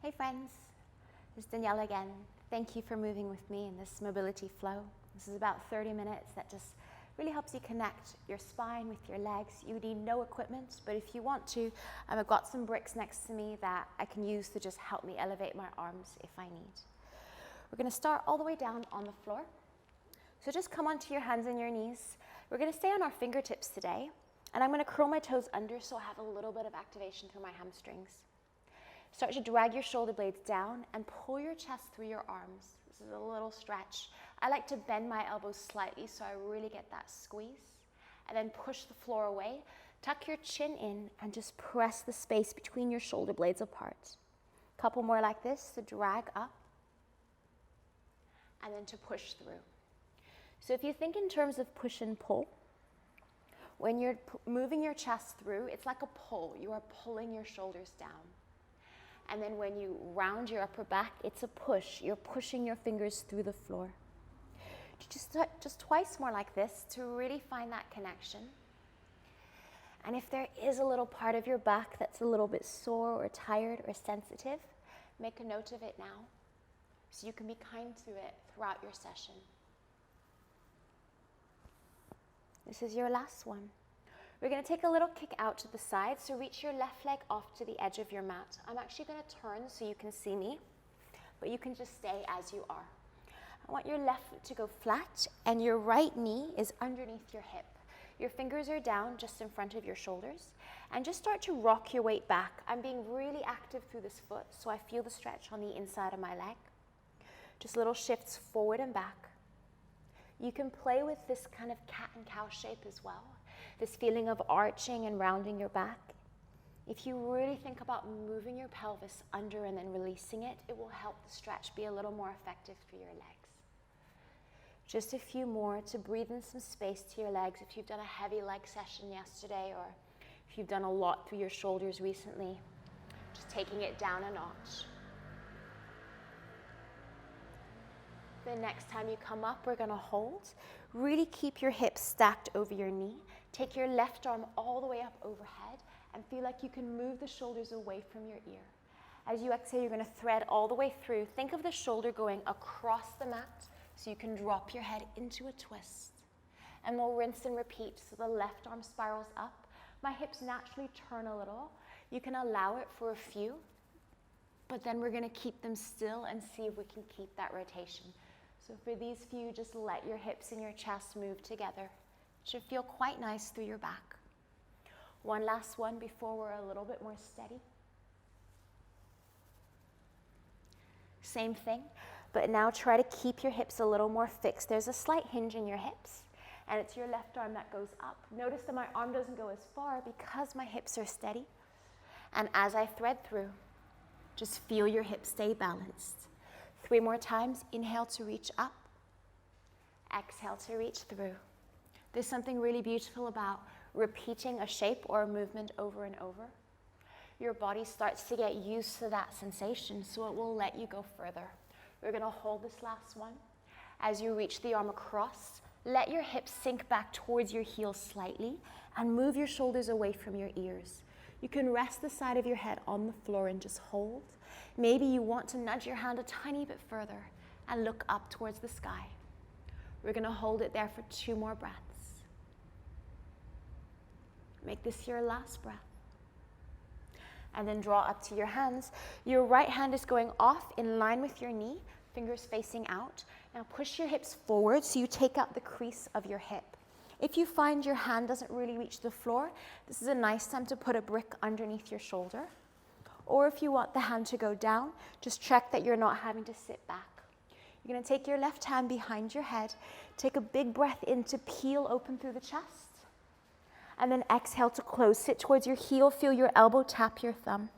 Hey friends, it's Danielle again. Thank you for moving with me in this mobility flow. This is about 30 minutes that just really helps you connect your spine with your legs. You need no equipment, but if you want to, I've got some bricks next to me that I can use to just help me elevate my arms if I need. We're going to start all the way down on the floor. So just come onto your hands and your knees. We're going to stay on our fingertips today, and I'm going to curl my toes under so I have a little bit of activation through my hamstrings. Start to drag your shoulder blades down and pull your chest through your arms. This is a little stretch. I like to bend my elbows slightly so I really get that squeeze. And then push the floor away. Tuck your chin in and just press the space between your shoulder blades apart. A couple more like this to drag up and then to push through. So if you think in terms of push and pull, when you're moving your chest through, it's like a pull. You are pulling your shoulders down. And then when you round your upper back, it's a push. You're pushing your fingers through the floor. Just twice more like this to really find that connection. And if there is a little part of your back that's a little bit sore or tired or sensitive, make a note of it now so you can be kind to it throughout your session. This is your last one. We're going to take a little kick out to the side, so reach your left leg off to the edge of your mat. I'm actually going to turn so you can see me, but you can just stay as you are. I want your left foot to go flat, and your right knee is underneath your hip. Your fingers are down just in front of your shoulders, and just start to rock your weight back. I'm being really active through this foot, so I feel the stretch on the inside of my leg. Just little shifts forward and back. You can play with this kind of cat and cow shape as well. This feeling of arching and rounding your back. If you really think about moving your pelvis under and then releasing it, it will help the stretch be a little more effective for your legs. Just a few more to breathe in some space to your legs. If you've done a heavy leg session yesterday, or if you've done a lot through your shoulders recently, just taking it down a notch. The next time you come up, we're going to hold. Really keep your hips stacked over your knee. Take your left arm all the way up overhead and feel like you can move the shoulders away from your ear. As you exhale, you're going to thread all the way through. Think of the shoulder going across the mat so you can drop your head into a twist. And we'll rinse and repeat. So the left arm spirals up. My hips naturally turn a little. You can allow it for a few, but then we're going to keep them still and see if we can keep that rotation. So for these few, just let your hips and your chest move together. It should feel quite nice through your back. One last one before we're a little bit more steady. Same thing, but now try to keep your hips a little more fixed. There's a slight hinge in your hips, and it's your left arm that goes up. Notice that my arm doesn't go as far because my hips are steady. And as I thread through, just feel your hips stay balanced. 3 more times. Inhale to reach up. Exhale to reach through. There's something really beautiful about repeating a shape or a movement over and over. Your body starts to get used to that sensation, so it will let you go further. We're going to hold this last one. As you reach the arm across, let your hips sink back towards your heels slightly and move your shoulders away from your ears. You can rest the side of your head on the floor and just hold. Maybe you want to nudge your hand a tiny bit further and look up towards the sky. We're going to hold it there for 2 more breaths. Make this your last breath. And then draw up to your hands. Your right hand is going off in line with your knee, fingers facing out. Now push your hips forward so you take out the crease of your hip. If you find your hand doesn't really reach the floor, this is a nice time to put a brick underneath your shoulder. Or if you want the hand to go down, just check that you're not having to sit back. You're going to take your left hand behind your head, take a big breath in to peel open through the chest. And then exhale to close. Sit towards your heel, feel your elbow tap your thumb.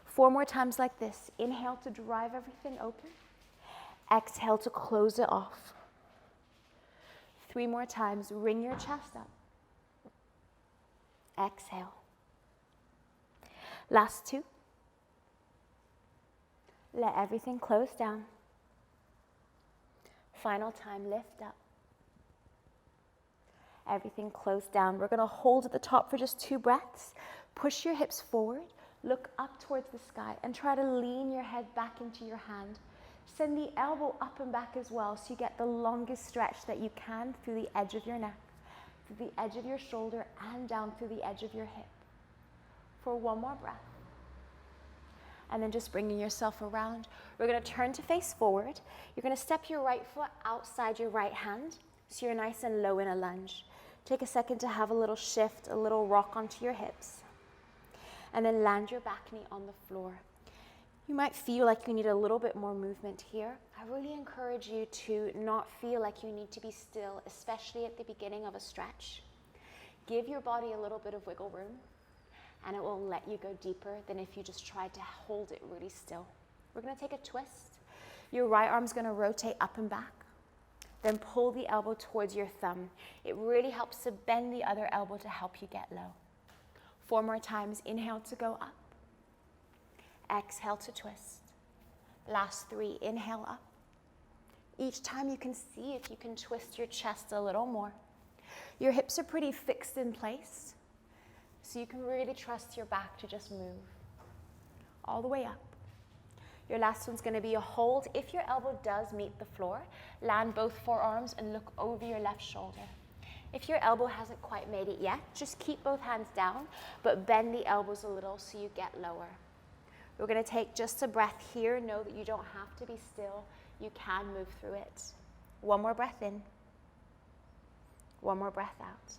4 more times like this. Inhale to drive everything open. Exhale to close it off. 3 more times. Ring your chest up. Exhale. Last 2. Let everything close down. Final time, lift up. Everything closed down. We're going to hold at the top for just 2 breaths. Push your hips forward. Look up towards the sky and try to lean your head back into your hand. Send the elbow up and back as well so you get the longest stretch that you can through the edge of your neck, through the edge of your shoulder, and down through the edge of your hip. For one more breath. And then just bringing yourself around. We're going to turn to face forward. You're going to step your right foot outside your right hand so you're nice and low in a lunge. Take a second to have a little shift, a little rock onto your hips. And then land your back knee on the floor. You might feel like you need a little bit more movement here. I really encourage you to not feel like you need to be still, especially at the beginning of a stretch. Give your body a little bit of wiggle room, and it will let you go deeper than if you just tried to hold it really still. We're going to take a twist. Your right arm's going to rotate up and back. Then pull the elbow towards your thumb. It really helps to bend the other elbow to help you get low. 4 more times. Inhale to go up. Exhale to twist. Last 3. Inhale up. Each time you can see if you can twist your chest a little more. Your hips are pretty fixed in place, so you can really trust your back to just move all the way up. Your last one's going to be a hold. If your elbow does meet the floor, land both forearms and look over your left shoulder. If your elbow hasn't quite made it yet, just keep both hands down, but bend the elbows a little so you get lower. We're going to take just a breath here. Know that you don't have to be still. You can move through it. One more breath in. One more breath out.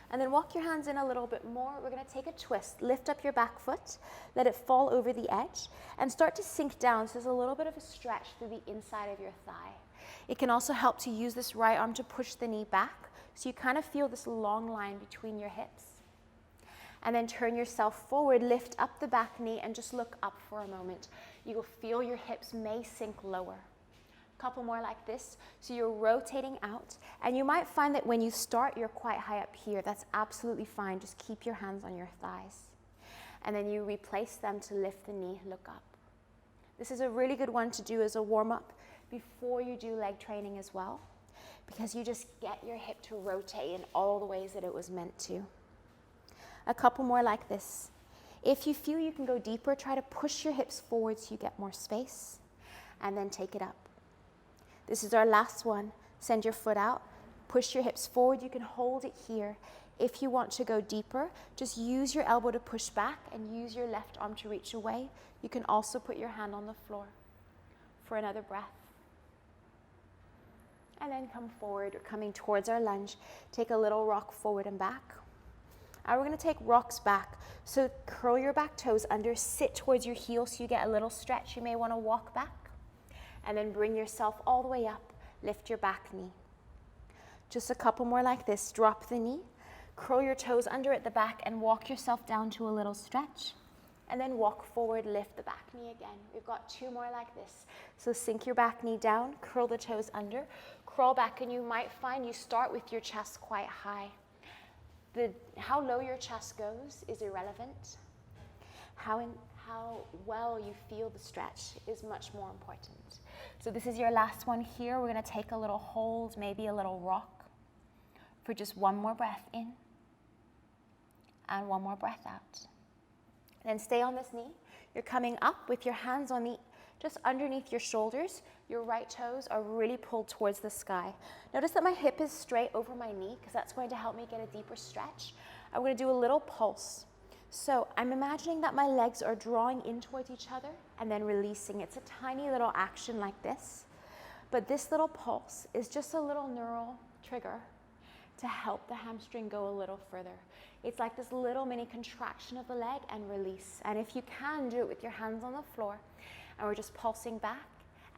And then walk your hands in a little bit more. We're going to take a twist. Lift up your back foot. Let it fall over the edge and start to sink down. So there's a little bit of a stretch through the inside of your thigh. It can also help to use this right arm to push the knee back so you kind of feel this long line between your hips. And then turn yourself forward, lift up the back knee and just look up for a moment. You will feel your hips may sink lower. Couple more like this. So you're rotating out, and you might find that when you start, you're quite high up here. That's absolutely fine. Just keep your hands on your thighs. And then you replace them to lift the knee, look up. This is a really good one to do as a warm-up before you do leg training as well, because you just get your hip to rotate in all the ways that it was meant to. A couple more like this. If you feel you can go deeper, try to push your hips forward so you get more space, and then take it up. This is our last one. Send your foot out, push your hips forward. You can hold it here. If you want to go deeper, just use your elbow to push back and use your left arm to reach away. You can also put your hand on the floor for another breath. And then come forward, coming towards our lunge. Take a little rock forward and back. Now we're going to take rocks back. So curl your back toes under, sit towards your heel so you get a little stretch. You may want to walk back. And then bring yourself all the way up. Lift your back knee. Just a couple more like this. Drop the knee. Curl your toes under at the back and walk yourself down to a little stretch. And then walk forward, lift the back knee again. We've got 2 more like this. So sink your back knee down, curl the toes under, crawl back, and you might find you start with your chest quite high. How low your chest goes is irrelevant. How well you feel the stretch is much more important. So this is your last one here. We're going to take a little hold, maybe a little rock for just one more breath in and one more breath out. Then stay on this knee. You're coming up with your hands on just underneath your shoulders. Your right toes are really pulled towards the sky. Notice that my hip is straight over my knee because that's going to help me get a deeper stretch. I'm going to do a little pulse. So I'm imagining that my legs are drawing in towards each other and then releasing. It's a tiny little action like this. But this little pulse is just a little neural trigger to help the hamstring go a little further. It's like this little mini contraction of the leg and release. And if you can, do it with your hands on the floor. And we're just pulsing back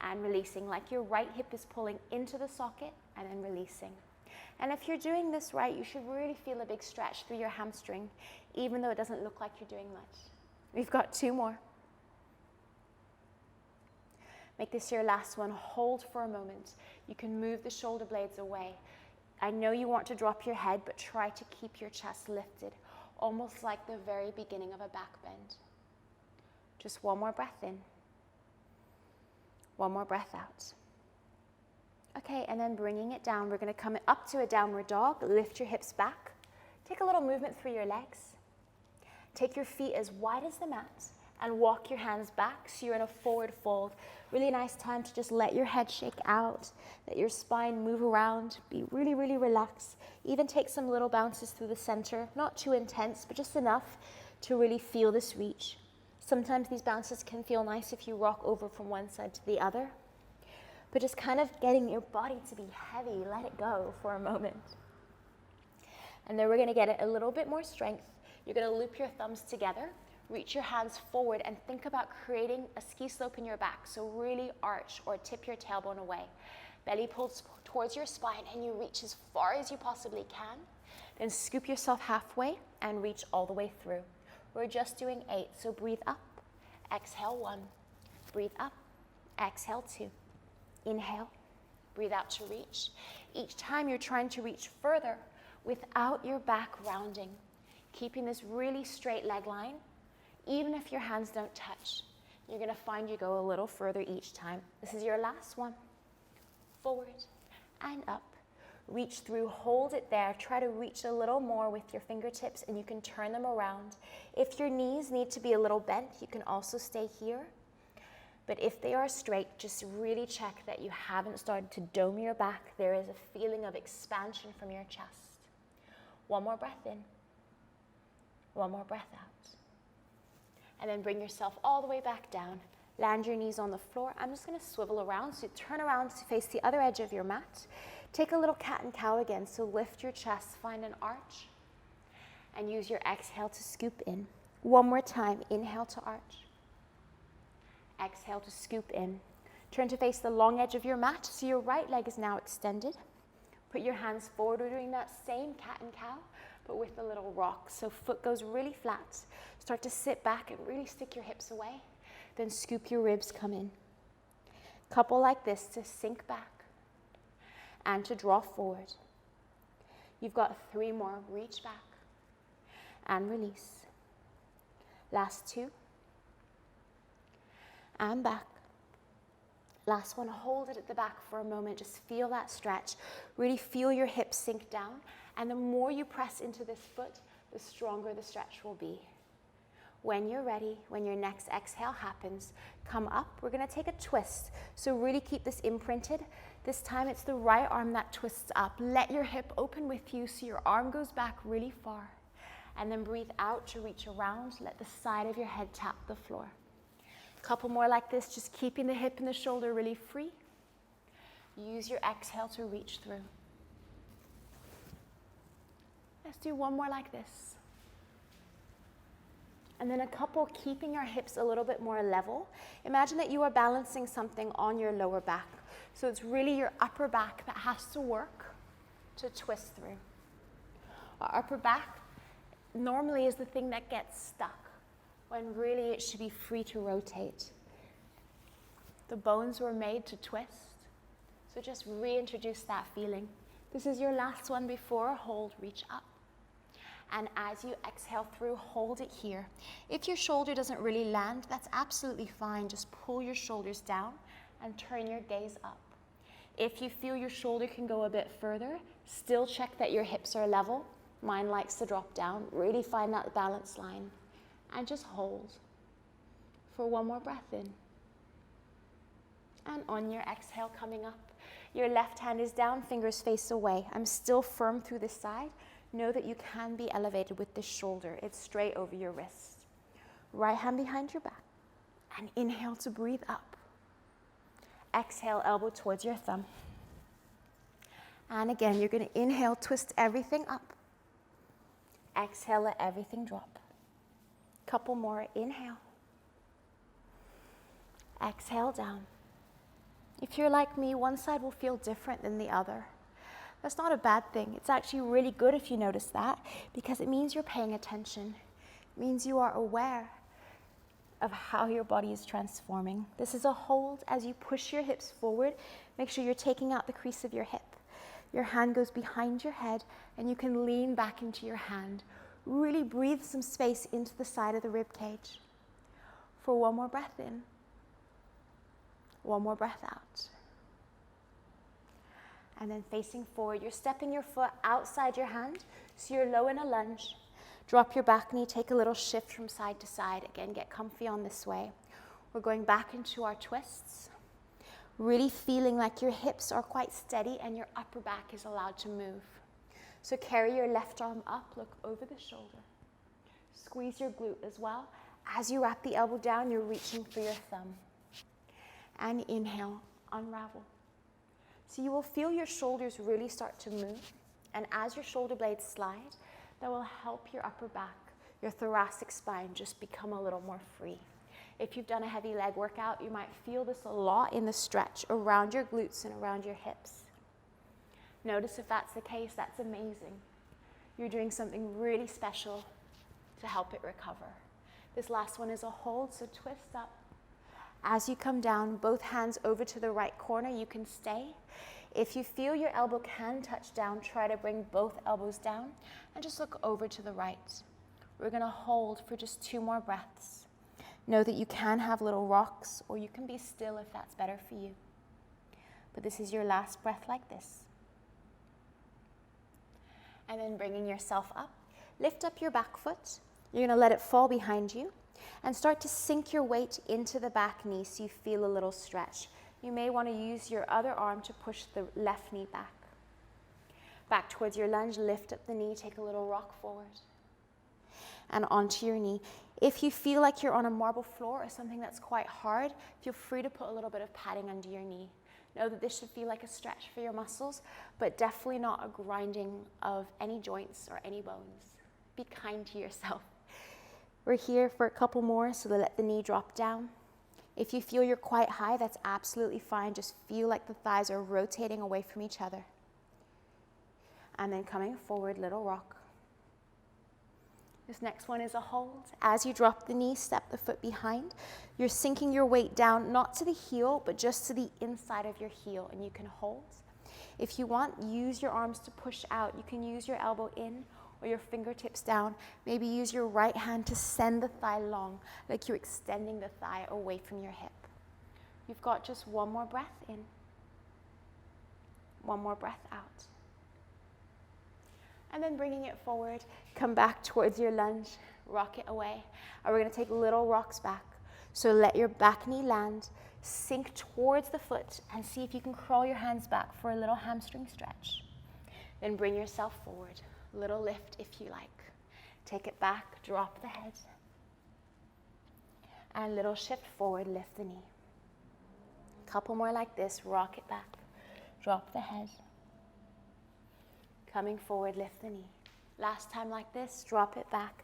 and releasing, like your right hip is pulling into the socket and then releasing. And if you're doing this right, you should really feel a big stretch through your hamstring, even though it doesn't look like you're doing much. We've got 2 more. Make this your last one. Hold for a moment. You can move the shoulder blades away. I know you want to drop your head, but try to keep your chest lifted, almost like the very beginning of a back bend. Just one more breath in. One more breath out. Okay, and then bringing it down, we're going to come up to a downward dog. Lift your hips back. Take a little movement through your legs. Take your feet as wide as the mat and walk your hands back so you're in a forward fold. Really nice time to just let your head shake out, let your spine move around, be really, really relaxed. Even take some little bounces through the center, not too intense, but just enough to really feel this reach. Sometimes these bounces can feel nice if you rock over from one side to the other, but just kind of getting your body to be heavy, let it go for a moment. And then we're gonna get it a little bit more strength. You're gonna loop your thumbs together, reach your hands forward, and think about creating a ski slope in your back. So really arch or tip your tailbone away. Belly pulls towards your spine and you reach as far as you possibly can. Then scoop yourself halfway and reach all the way through. We're just doing 8, so breathe up, exhale 1, breathe up, exhale 2, inhale, breathe out to reach. Each time you're trying to reach further without your back rounding, keeping this really straight leg line. Even if your hands don't touch, you're gonna find you go a little further each time. This is your last one. Forward and up. Reach through, hold it there. Try to reach a little more with your fingertips and you can turn them around. If your knees need to be a little bent, you can also stay here. But if they are straight, just really check that you haven't started to dome your back. There is a feeling of expansion from your chest. One more breath in. One more breath out. And then bring yourself all the way back down. Land your knees on the floor. I'm just gonna swivel around. So turn around to face the other edge of your mat. Take a little cat and cow again. So lift your chest, find an arch, and use your exhale to scoop in. One more time, inhale to arch. Exhale to scoop in. Turn to face the long edge of your mat. So your right leg is now extended. Put your hands forward. We're doing that same cat and cow, but with a little rock. So foot goes really flat. Start to sit back and really stick your hips away. Then scoop your ribs, come in. Couple like this to sink back and to draw forward. You've got 3 more. Reach back and release. Last 2. And back. Last one, hold it at the back for a moment. Just feel that stretch. Really feel your hips sink down. And the more you press into this foot, the stronger the stretch will be. When you're ready, when your next exhale happens, come up. We're gonna take a twist. So really keep this imprinted. This time it's the right arm that twists up. Let your hip open with you so your arm goes back really far. And then breathe out to reach around. Let the side of your head tap the floor. Couple more like this, just keeping the hip and the shoulder really free. Use your exhale to reach through. Let's do one more like this. And then a couple keeping your hips a little bit more level. Imagine that you are balancing something on your lower back. So it's really your upper back that has to work to twist through. Our upper back normally is the thing that gets stuck, when really it should be free to rotate. The bones were made to twist, so just reintroduce that feeling. This is your last one before hold, reach up. And as you exhale through, hold it here. If your shoulder doesn't really land, that's absolutely fine. Just pull your shoulders down and turn your gaze up. If you feel your shoulder can go a bit further, still check that your hips are level. Mine likes to drop down. Really find that balance line. And just hold for one more breath in. And on your exhale coming up, your left hand is down, fingers face away. I'm still firm through this side. Know that you can be elevated with this shoulder. It's straight over your wrist. Right hand behind your back. And inhale to breathe up. Exhale, elbow towards your thumb. And again, you're going to inhale, twist everything up. Exhale, let everything drop. Couple more, inhale. Exhale down. If you're like me, one side will feel different than the other. That's not a bad thing. It's actually really good if you notice that, because it means you're paying attention. It means you are aware of how your body is transforming. This is a hold as you push your hips forward. Make sure you're taking out the crease of your hip. Your hand goes behind your head and you can lean back into your hand. Really breathe some space into the side of the rib cage. For one more breath in. One more breath out. And then facing forward, you're stepping your foot outside your hand, so you're low in a lunge. Drop your back knee, take a little shift from side to side. Again, get comfy on this way. We're going back into our twists. Really feeling like your hips are quite steady and your upper back is allowed to move. So carry your left arm up, look over the shoulder. Squeeze your glute as well. As you wrap the elbow down, you're reaching for your thumb. And inhale, unravel. So you will feel your shoulders really start to move. And as your shoulder blades slide, that will help your upper back, your thoracic spine just become a little more free. If you've done a heavy leg workout, you might feel this a lot in the stretch around your glutes and around your hips. Notice if that's the case, that's amazing. You're doing something really special to help it recover. This last one is a hold, so twist up. As you come down, both hands over to the right corner, you can stay. If you feel your elbow can touch down, try to bring both elbows down and just look over to the right. We're gonna hold for just 2 more breaths. Know that you can have little rocks or you can be still if that's better for you. But this is your last breath like this. And then bringing yourself up, lift up your back foot. You're gonna let it fall behind you and start to sink your weight into the back knee so you feel a little stretch. You may want to use your other arm to push the left knee back. Back towards your lunge, lift up the knee, take a little rock forward. And onto your knee. If you feel like you're on a marble floor or something that's quite hard, feel free to put a little bit of padding under your knee. Know that this should feel like a stretch for your muscles, but definitely not a grinding of any joints or any bones. Be kind to yourself. We're here for a couple more, so let the knee drop down. If you feel you're quite high, that's absolutely fine. Just feel like the thighs are rotating away from each other. And then coming forward, little rock. This next one is a hold. As you drop the knee, step the foot behind. You're sinking your weight down, not to the heel, but just to the inside of your heel, and you can hold. If you want, use your arms to push out. You can use your elbow in or your fingertips down. Maybe use your right hand to send the thigh long, like you're extending the thigh away from your hip. You've got just 1 more breath in, 1 more breath out. And then bringing it forward, come back towards your lunge, rock it away. And we're gonna take little rocks back. So let your back knee land, sink towards the foot, and see if you can crawl your hands back for a little hamstring stretch. Then bring yourself forward. Little lift if you like. Take it back, drop the head. And little shift forward, lift the knee. Couple more like this, rock it back, drop the head. Coming forward, lift the knee. Last time like this, drop it back.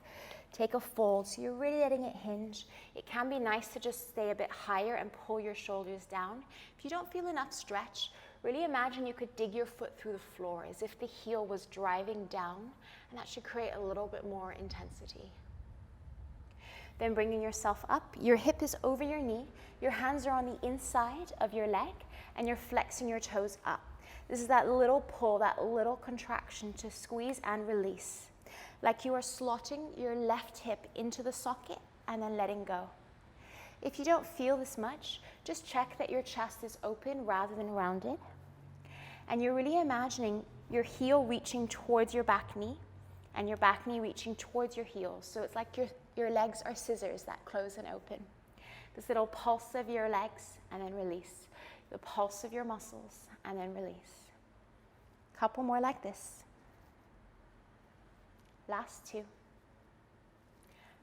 Take a fold, so you're really letting it hinge. It can be nice to just stay a bit higher and pull your shoulders down. If you don't feel enough stretch, really imagine you could dig your foot through the floor as if the heel was driving down, and that should create a little bit more intensity. Then bringing yourself up, your hip is over your knee, your hands are on the inside of your leg, and you're flexing your toes up. This is that little pull, that little contraction to squeeze and release. Like you are slotting your left hip into the socket and then letting go. If you don't feel this much, just check that your chest is open rather than rounded. And you're really imagining your heel reaching towards your back knee and your back knee reaching towards your heels. So it's like your legs are scissors that close and open. This little pulse of your legs and then release. The pulse of your muscles and then release. Couple more like this. Last 2.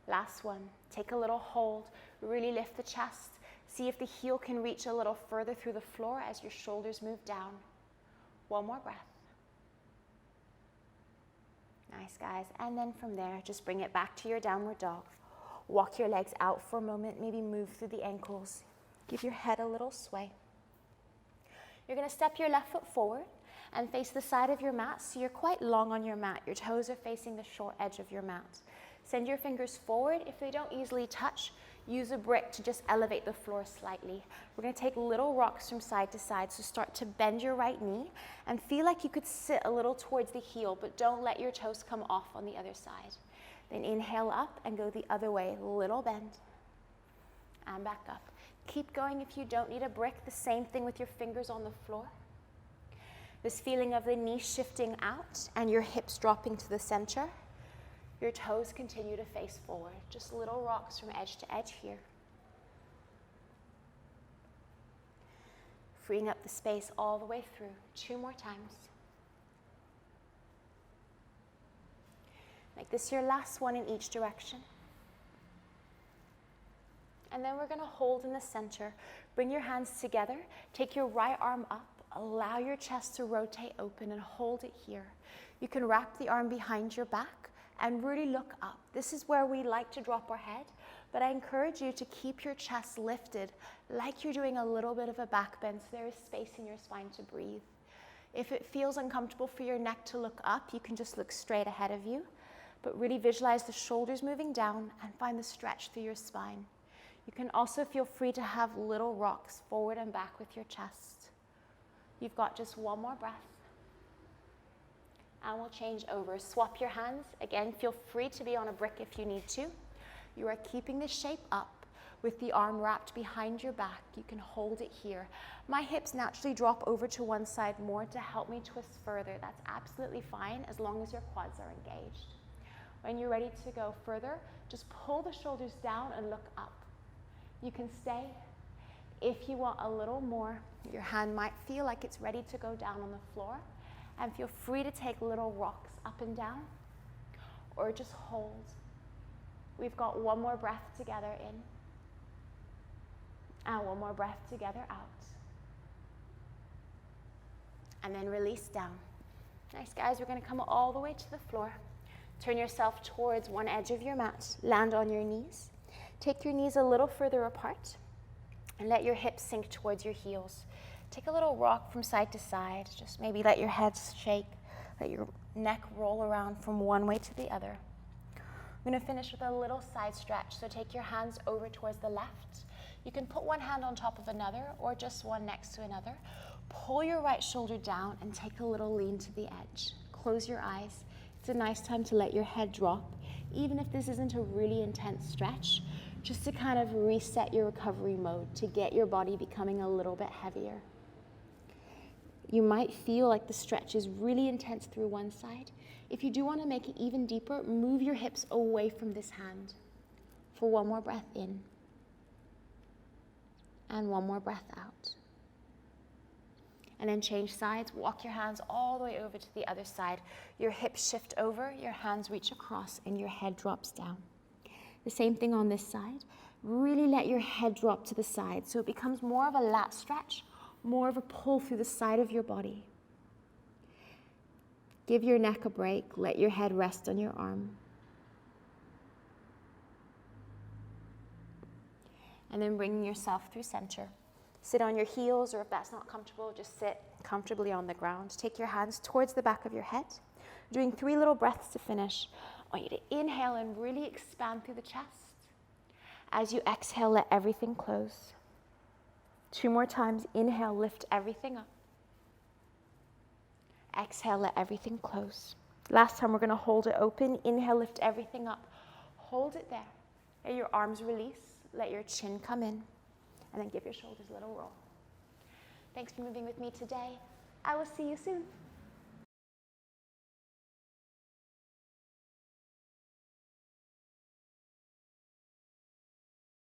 Last one. Take a little hold. Really lift the chest. See if the heel can reach a little further through the floor as your shoulders move down. 1 more breath. Nice, guys. And then from there, just bring it back to your downward dog. Walk your legs out for a moment. Maybe move through the ankles. Give your head a little sway. You're going to step your left foot forward and face the side of your mat, so you're quite long on your mat. Your toes are facing the short edge of your mat. Send your fingers forward. If they don't easily touch, use a brick to just elevate the floor slightly. We're going to take little rocks from side to side, so start to bend your right knee and feel like you could sit a little towards the heel, but don't let your toes come off on the other side. Then inhale up and go the other way, little bend, and back up. Keep going if you don't need a brick. The same thing with your fingers on the floor. This feeling of the knee shifting out and your hips dropping to the center. Your toes continue to face forward, just little rocks from edge to edge here. Freeing up the space all the way through. 2 more times. Make this your last one in each direction. And then we're going to hold in the center. Bring your hands together. Take your right arm up. Allow your chest to rotate open and hold it here. You can wrap the arm behind your back and really look up. This is where we like to drop our head, but I encourage you to keep your chest lifted like you're doing a little bit of a back bend so there is space in your spine to breathe. If it feels uncomfortable for your neck to look up, you can just look straight ahead of you, but really visualize the shoulders moving down and find the stretch through your spine. You can also feel free to have little rocks forward and back with your chest. You've got just 1 more breath. And we'll change over. Swap your hands. Again, feel free to be on a brick if you need to. You are keeping the shape up with the arm wrapped behind your back. You can hold it here. My hips naturally drop over to one side more to help me twist further. That's absolutely fine as long as your quads are engaged. When you're ready to go further, just pull the shoulders down and look up. You can stay. If you want a little more, your hand might feel like it's ready to go down on the floor. And feel free to take little rocks up and down or just hold. We've got 1 more breath together in and 1 more breath together out. And then release down. Nice, guys. We're going to come all the way to the floor. Turn yourself towards one edge of your mat. Land on your knees. Take your knees a little further apart and let your hips sink towards your heels. Take a little rock from side to side. Just maybe let your head shake. Let your neck roll around from one way to the other. I'm going to finish with a little side stretch. So take your hands over towards the left. You can put one hand on top of another or just one next to another. Pull your right shoulder down and take a little lean to the edge. Close your eyes. It's a nice time to let your head drop, even if this isn't a really intense stretch, just to kind of reset your recovery mode, to get your body becoming a little bit heavier. You might feel like the stretch is really intense through one side. If you do want to make it even deeper, move your hips away from this hand for 1 more breath in and 1 more breath out. And then change sides, walk your hands all the way over to the other side. Your hips shift over, your hands reach across, and your head drops down. The same thing on this side. Really let your head drop to the side so it becomes more of a lat stretch, more of a pull through the side of your body. Give your neck a break. Let your head rest on your arm. And then bringing yourself through center. Sit on your heels, or if that's not comfortable, just sit comfortably on the ground. Take your hands towards the back of your head. Doing 3 little breaths to finish. I want you to inhale and really expand through the chest. As you exhale, let everything close. 2 more times. Inhale, lift everything up. Exhale, let everything close. Last time, we're going to hold it open. Inhale, lift everything up. Hold it there. Let your arms release. Let your chin come in. And then give your shoulders a little roll. Thanks for moving with me today. I will see you soon.